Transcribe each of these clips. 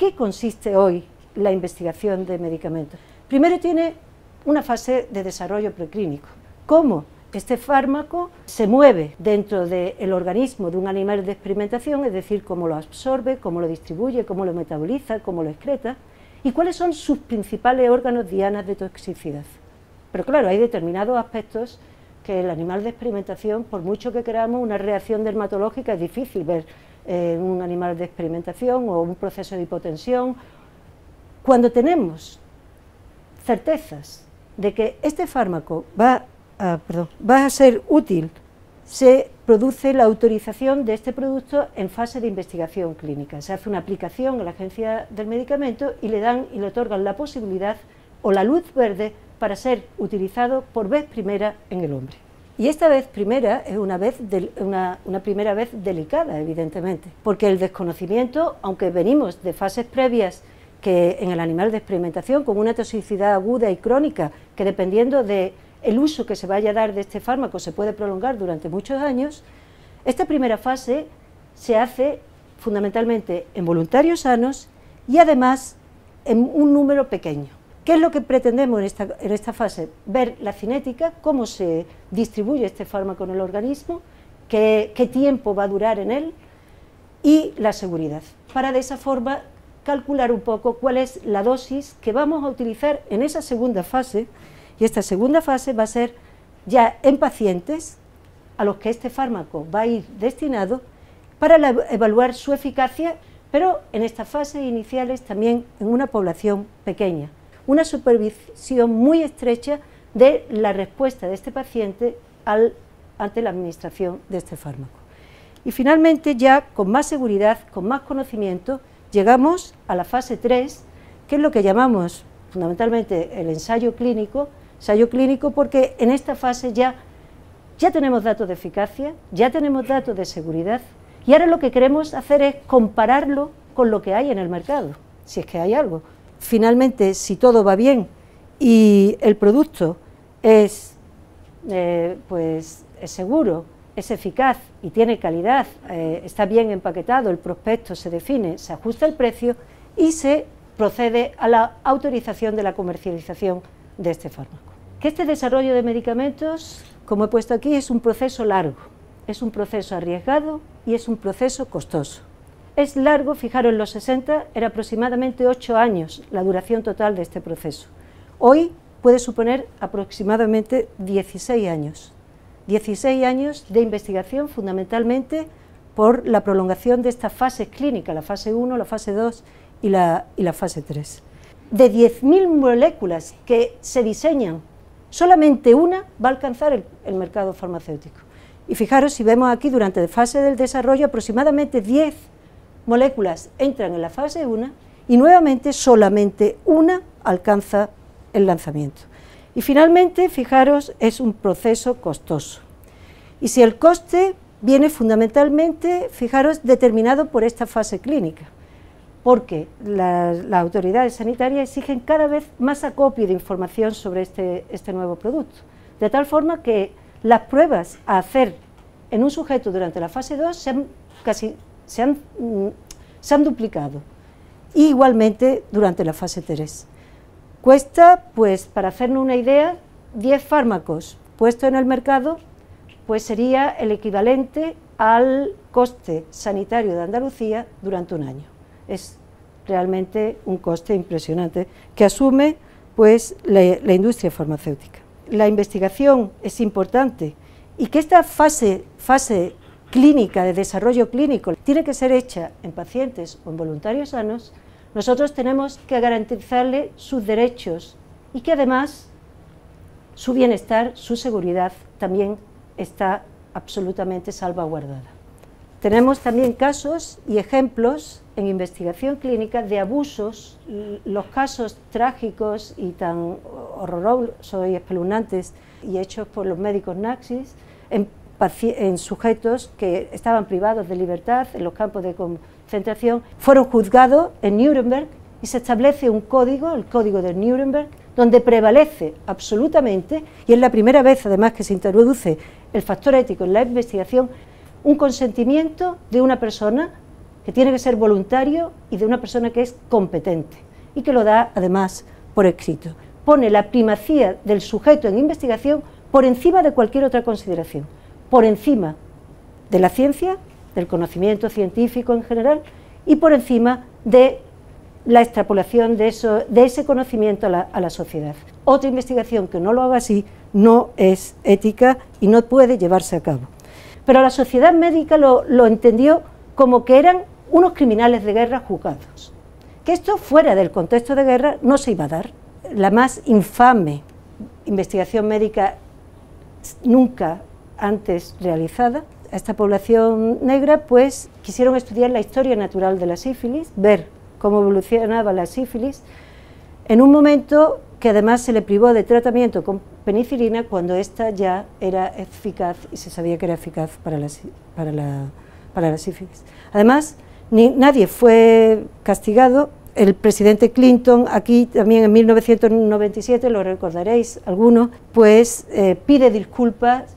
qué consiste hoy la investigación de medicamentos? Primero tiene una fase de desarrollo preclínico. ¿Cómo este fármaco se mueve dentro del organismo de un animal de experimentación? Es decir, cómo lo absorbe, cómo lo distribuye, cómo lo metaboliza, cómo lo excreta, y cuáles son sus principales órganos dianas de toxicidad. Pero claro, hay determinados aspectos que el animal de experimentación, por mucho que queramos, una reacción dermatológica es difícil ver en un animal de experimentación o un proceso de hipotensión. Cuando tenemos certezas de que este fármaco va a ser útil, se produce la autorización de este producto en fase de investigación clínica. Se hace una aplicación a la Agencia del Medicamento y le otorgan la posibilidad o la luz verde para ser utilizado por vez primera en el hombre. Y esta vez primera es una primera vez delicada, evidentemente, porque el desconocimiento, aunque venimos de fases previas que en el animal de experimentación, con una toxicidad aguda y crónica, que dependiendo del uso que se vaya a dar de este fármaco se puede prolongar durante muchos años, esta primera fase se hace fundamentalmente en voluntarios sanos y además en un número pequeño. ¿Qué es lo que pretendemos en esta fase? Ver la cinética, cómo se distribuye este fármaco en el organismo, qué tiempo va a durar en él y la seguridad, para de esa forma calcular un poco cuál es la dosis que vamos a utilizar en esa segunda fase, y esta segunda fase va a ser ya en pacientes a los que este fármaco va a ir destinado para evaluar su eficacia, pero en estas fases iniciales también en una población pequeña. Una supervisión muy estrecha de la respuesta de este paciente ante la administración de este fármaco. Y finalmente, ya con más seguridad, con más conocimiento, llegamos a la fase 3, que es lo que llamamos fundamentalmente el ensayo clínico porque en esta fase ya tenemos datos de eficacia, ya tenemos datos de seguridad, y ahora lo que queremos hacer es compararlo con lo que hay en el mercado, si es que hay algo. Finalmente, si todo va bien y el producto es seguro, es eficaz y tiene calidad, está bien empaquetado, el prospecto se define, se ajusta el precio y se procede a la autorización de la comercialización de este fármaco. Que este desarrollo de medicamentos, como he puesto aquí, es un proceso largo, es un proceso arriesgado y es un proceso costoso. Es largo, fijaros, en los 60 era aproximadamente 8 años la duración total de este proceso. Hoy puede suponer aproximadamente 16 años. 16 años de investigación fundamentalmente por la prolongación de estas fases clínicas, la fase 1, la fase 2 y la fase 3. De 10.000 moléculas que se diseñan, solamente una va a alcanzar el mercado farmacéutico. Y fijaros, si vemos aquí durante la fase del desarrollo, aproximadamente 10 moléculas entran en la fase 1 y nuevamente solamente una alcanza el lanzamiento. Y finalmente, fijaros, es un proceso costoso. Y si el coste viene fundamentalmente, fijaros, determinado por esta fase clínica, porque las autoridades sanitarias exigen cada vez más acopio de información sobre este nuevo producto, de tal forma que las pruebas a hacer en un sujeto durante la fase 2 se han duplicado, y igualmente durante la fase 3. Cuesta, pues, para hacernos una idea, 10 fármacos puestos en el mercado, pues sería el equivalente al coste sanitario de Andalucía durante un año. Es realmente un coste impresionante que asume, pues, la industria farmacéutica. La investigación es importante y que esta fase clínica, de desarrollo clínico, tiene que ser hecha en pacientes o en voluntarios sanos. Nosotros tenemos que garantizarle sus derechos y que además su bienestar, su seguridad también está absolutamente salvaguardada. Tenemos también casos y ejemplos en investigación clínica de abusos, los casos trágicos y tan horrorosos y espeluznantes y hechos por los médicos nazis en sujetos que estaban privados de libertad en los campos de concentración, fueron juzgados en Nuremberg y se establece un código, el código de Nuremberg, donde prevalece absolutamente, y es la primera vez además que se introduce el factor ético en la investigación, un consentimiento de una persona que tiene que ser voluntario y de una persona que es competente y que lo da además por escrito. Pone la primacía del sujeto en investigación por encima de cualquier otra consideración, por encima de la ciencia, del conocimiento científico en general y por encima de la extrapolación de ese conocimiento a la sociedad. Otra investigación que no lo haga así no es ética y no puede llevarse a cabo. Pero la sociedad médica lo entendió como que eran unos criminales de guerra juzgados. Que esto fuera del contexto de guerra no se iba a dar. La más infame investigación médica nunca antes realizada. A esta población negra pues quisieron estudiar la historia natural de la sífilis, ver cómo evolucionaba la sífilis, en un momento que además se le privó de tratamiento con penicilina cuando ésta ya era eficaz y se sabía que era eficaz para la sífilis. Además, nadie fue castigado. El presidente Clinton, aquí también en 1997, lo recordaréis algunos, pues pide disculpas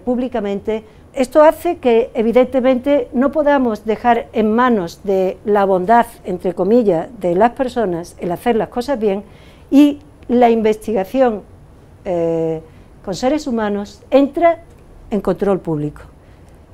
públicamente. Esto hace que evidentemente no podamos dejar en manos de la bondad, entre comillas, de las personas el hacer las cosas bien, y la investigación con seres humanos entra en control público.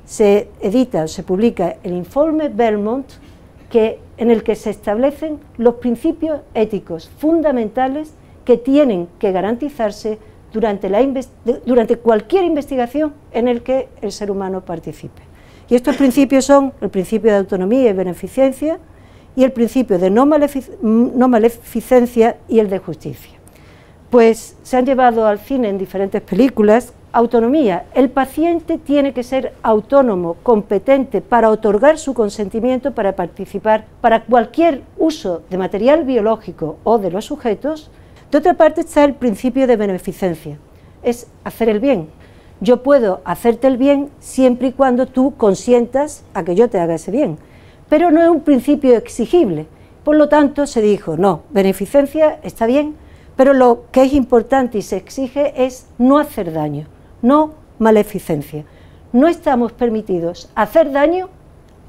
Se edita, se publica el informe Belmont, en el que se establecen los principios éticos fundamentales que tienen que garantizarse durante cualquier investigación en el que el ser humano participe. Y estos principios son el principio de autonomía y beneficencia y el principio de no maleficencia y el de justicia. Pues se han llevado al cine en diferentes películas. Autonomía, el paciente tiene que ser autónomo, competente para otorgar su consentimiento para participar para cualquier uso de material biológico o de los sujetos. De otra parte está el principio de beneficencia, es hacer el bien. Yo puedo hacerte el bien siempre y cuando tú consientas a que yo te haga ese bien, pero no es un principio exigible. Por lo tanto se dijo, no, beneficencia está bien, pero lo que es importante y se exige es no hacer daño, no maleficencia. No estamos permitidos hacer daño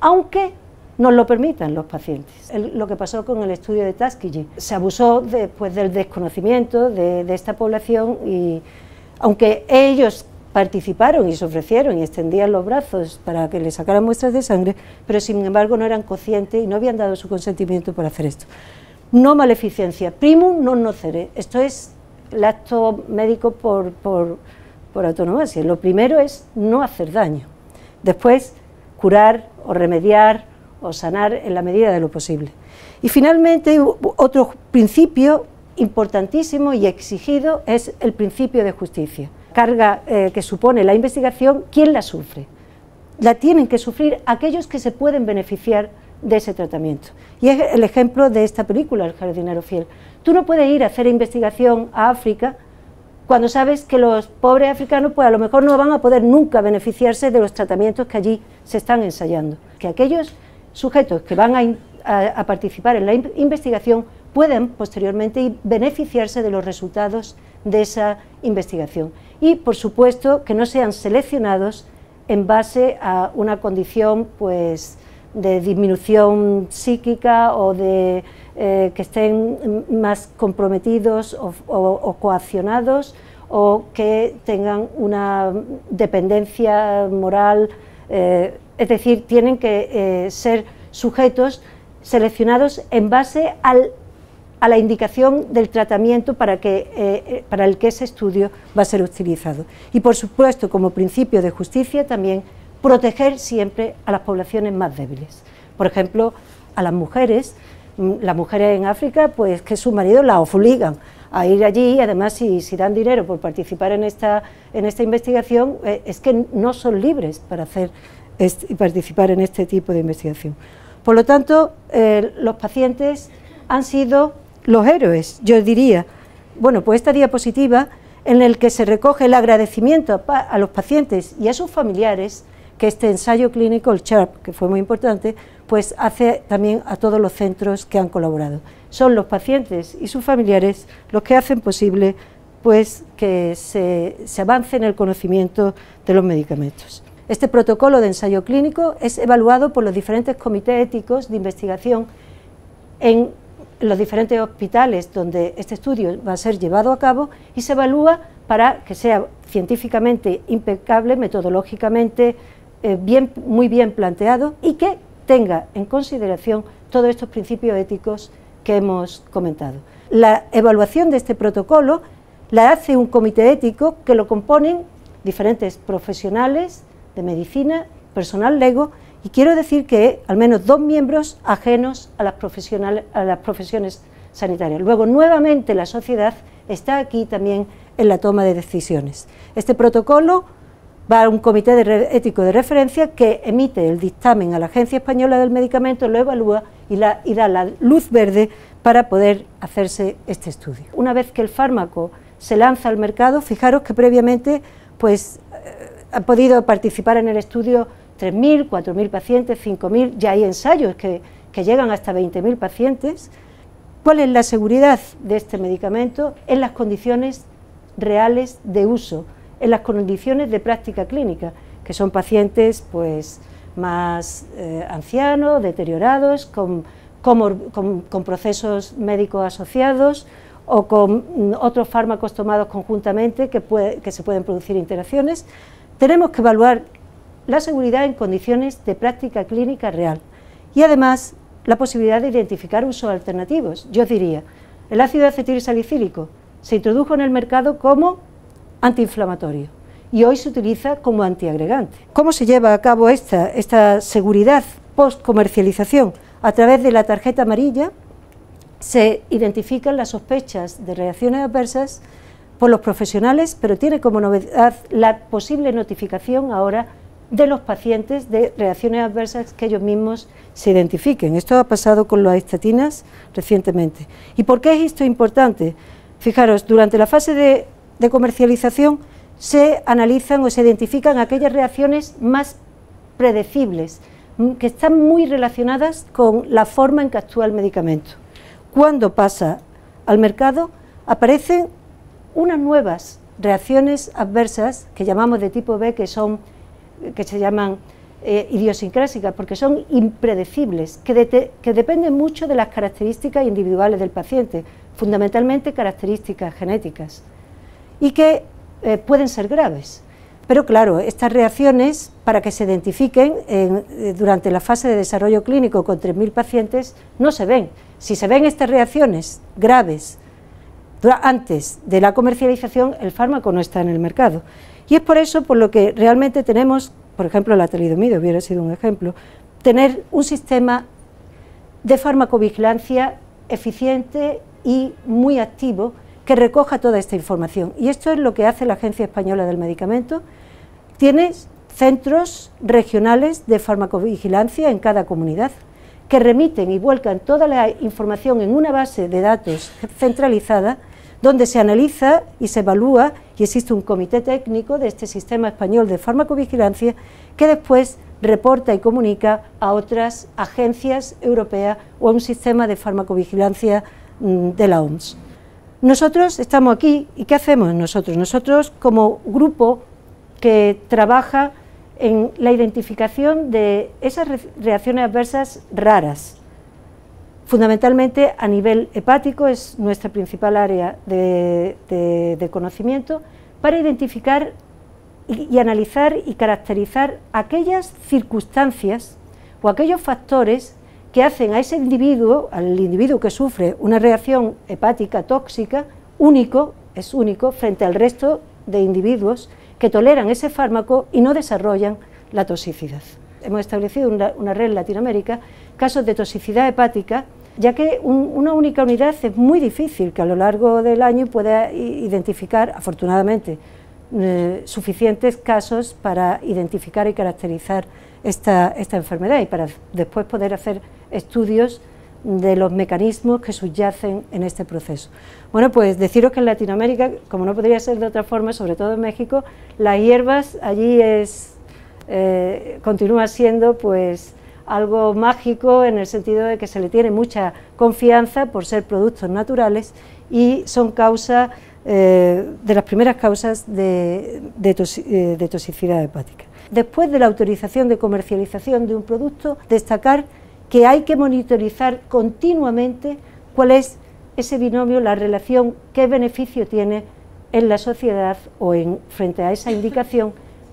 aunque nos lo permitan los pacientes. Lo que pasó con el estudio de Tuskegee, se abusó del desconocimiento de esta población y aunque ellos participaron y se ofrecieron y extendían los brazos para que le sacaran muestras de sangre, pero sin embargo no eran conscientes y no habían dado su consentimiento para hacer esto. No maleficencia, primum non nocere, esto es el acto médico por autonomía. Lo primero es no hacer daño, después curar o remediar o sanar en la medida de lo posible. Y finalmente otro principio importantísimo y exigido es el principio de justicia. Carga que supone la investigación, ¿quién la sufre? La tienen que sufrir aquellos que se pueden beneficiar de ese tratamiento. Y es el ejemplo de esta película, El jardinero fiel. Tú no puedes ir a hacer investigación a África cuando sabes que los pobres africanos pues a lo mejor no van a poder nunca beneficiarse de los tratamientos que allí se están ensayando. Que aquellos sujetos que van a participar en la investigación puedan posteriormente beneficiarse de los resultados de esa investigación. Y por supuesto que no sean seleccionados en base a una condición pues de disminución psíquica o de que estén más comprometidos o coaccionados o que tengan una dependencia moral, es decir, tienen que ser sujetos seleccionados en base a la indicación del tratamiento para el que ese estudio va a ser utilizado. Y por supuesto, como principio de justicia, también proteger siempre a las poblaciones más débiles. Por ejemplo, a las mujeres en África, pues que sus maridos las obligan a ir allí y además si dan dinero por participar en esta investigación, es que no son libres para participar en este tipo de investigación. Por lo tanto, los pacientes han sido los héroes, yo diría. Bueno, pues esta diapositiva en el que se recoge el agradecimiento a los pacientes y a sus familiares, que este ensayo clínico, el CHARP, que fue muy importante, pues hace también a todos los centros que han colaborado. Son los pacientes y sus familiares los que hacen posible pues que se avance en el conocimiento de los medicamentos. Este protocolo de ensayo clínico es evaluado por los diferentes comités éticos de investigación en los diferentes hospitales donde este estudio va a ser llevado a cabo y se evalúa para que sea científicamente impecable, metodológicamente muy bien planteado y que tenga en consideración todos estos principios éticos que hemos comentado. La evaluación de este protocolo la hace un comité ético que lo componen diferentes profesionales de medicina, personal lego, y quiero decir que al menos 2 miembros ajenos a las profesiones sanitarias. Luego, nuevamente, la sociedad está aquí también en la toma de decisiones. Este protocolo va a un comité ético de referencia que emite el dictamen a la Agencia Española del Medicamento, lo evalúa y da la luz verde para poder hacerse este estudio. Una vez que el fármaco se lanza al mercado, fijaros que previamente pues, han podido participar en el estudio 3.000, 4.000 pacientes, 5.000, ya hay ensayos que llegan hasta 20.000 pacientes. ¿Cuál es la seguridad de este medicamento? En las condiciones reales de uso, en las condiciones de práctica clínica, que son pacientes pues, más ancianos, deteriorados, con procesos médicos asociados o con otros fármacos tomados conjuntamente que se pueden producir interacciones. Tenemos que evaluar la seguridad en condiciones de práctica clínica real y además la posibilidad de identificar usos alternativos. Yo diría, el ácido acetilsalicílico se introdujo en el mercado como antiinflamatorio y hoy se utiliza como antiagregante. ¿Cómo se lleva a cabo esta seguridad post-comercialización? A través de la tarjeta amarilla se identifican las sospechas de reacciones adversas por los profesionales, pero tiene como novedad la posible notificación ahora de los pacientes de reacciones adversas que ellos mismos se identifiquen. Esto ha pasado con las estatinas recientemente. ¿Y por qué es esto importante? Fijaros, durante la fase de comercialización se analizan o se identifican aquellas reacciones más predecibles, que están muy relacionadas con la forma en que actúa el medicamento. Cuando pasa al mercado, aparecen unas nuevas reacciones adversas que llamamos de tipo B, que se llaman idiosincrásicas, porque son impredecibles, que dependen mucho de las características individuales del paciente, fundamentalmente características genéticas, y que pueden ser graves. Pero claro, estas reacciones, para que se identifiquen durante la fase de desarrollo clínico con 3.000 pacientes, no se ven. Si se ven estas reacciones graves antes de la comercialización, el fármaco no está en el mercado. Y es por eso por lo que realmente tenemos, por ejemplo, la talidomida hubiera sido un ejemplo, tener un sistema de farmacovigilancia eficiente y muy activo que recoja toda esta información. Y esto es lo que hace la Agencia Española del Medicamento. Tiene centros regionales de farmacovigilancia en cada comunidad que remiten y vuelcan toda la información en una base de datos centralizada donde se analiza y se evalúa, y existe un comité técnico de este sistema español de farmacovigilancia que después reporta y comunica a otras agencias europeas o a un sistema de farmacovigilancia de la OMS. Nosotros estamos aquí, ¿y qué hacemos nosotros? Nosotros, como grupo que trabaja en la identificación de esas reacciones adversas raras, fundamentalmente a nivel hepático, es nuestra principal área de conocimiento, para identificar y analizar y caracterizar aquellas circunstancias o aquellos factores que hacen a ese individuo, al individuo que sufre una reacción hepática tóxica, es único frente al resto de individuos que toleran ese fármaco y no desarrollan la toxicidad. Hemos establecido una red en Latinoamérica, casos de toxicidad hepática, ya que una única unidad es muy difícil que a lo largo del año pueda identificar, afortunadamente, suficientes casos para identificar y caracterizar esta enfermedad y para después poder hacer estudios de los mecanismos que subyacen en este proceso. Bueno, pues deciros que en Latinoamérica, como no podría ser de otra forma, sobre todo en México, las hierbas allí continúa siendo pues algo mágico en el sentido de que se le tiene mucha confianza por ser productos naturales y son de las primeras causas de toxicidad hepática. Después de la autorización de comercialización de un producto, destacar que hay que monitorizar continuamente cuál es ese binomio, la relación, qué beneficio tiene en la sociedad o frente a esa indicación,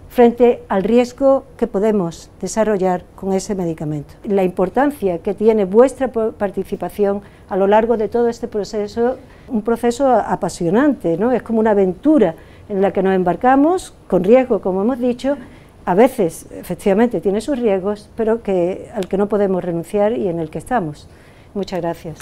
frente al riesgo que podemos desarrollar con ese medicamento. La importancia que tiene vuestra participación a lo largo de todo este proceso, un proceso apasionante, ¿no? Es como una aventura en la que nos embarcamos, con riesgo, como hemos dicho. A veces, efectivamente, tiene sus riesgos, pero al que no podemos renunciar y en el que estamos. Muchas gracias.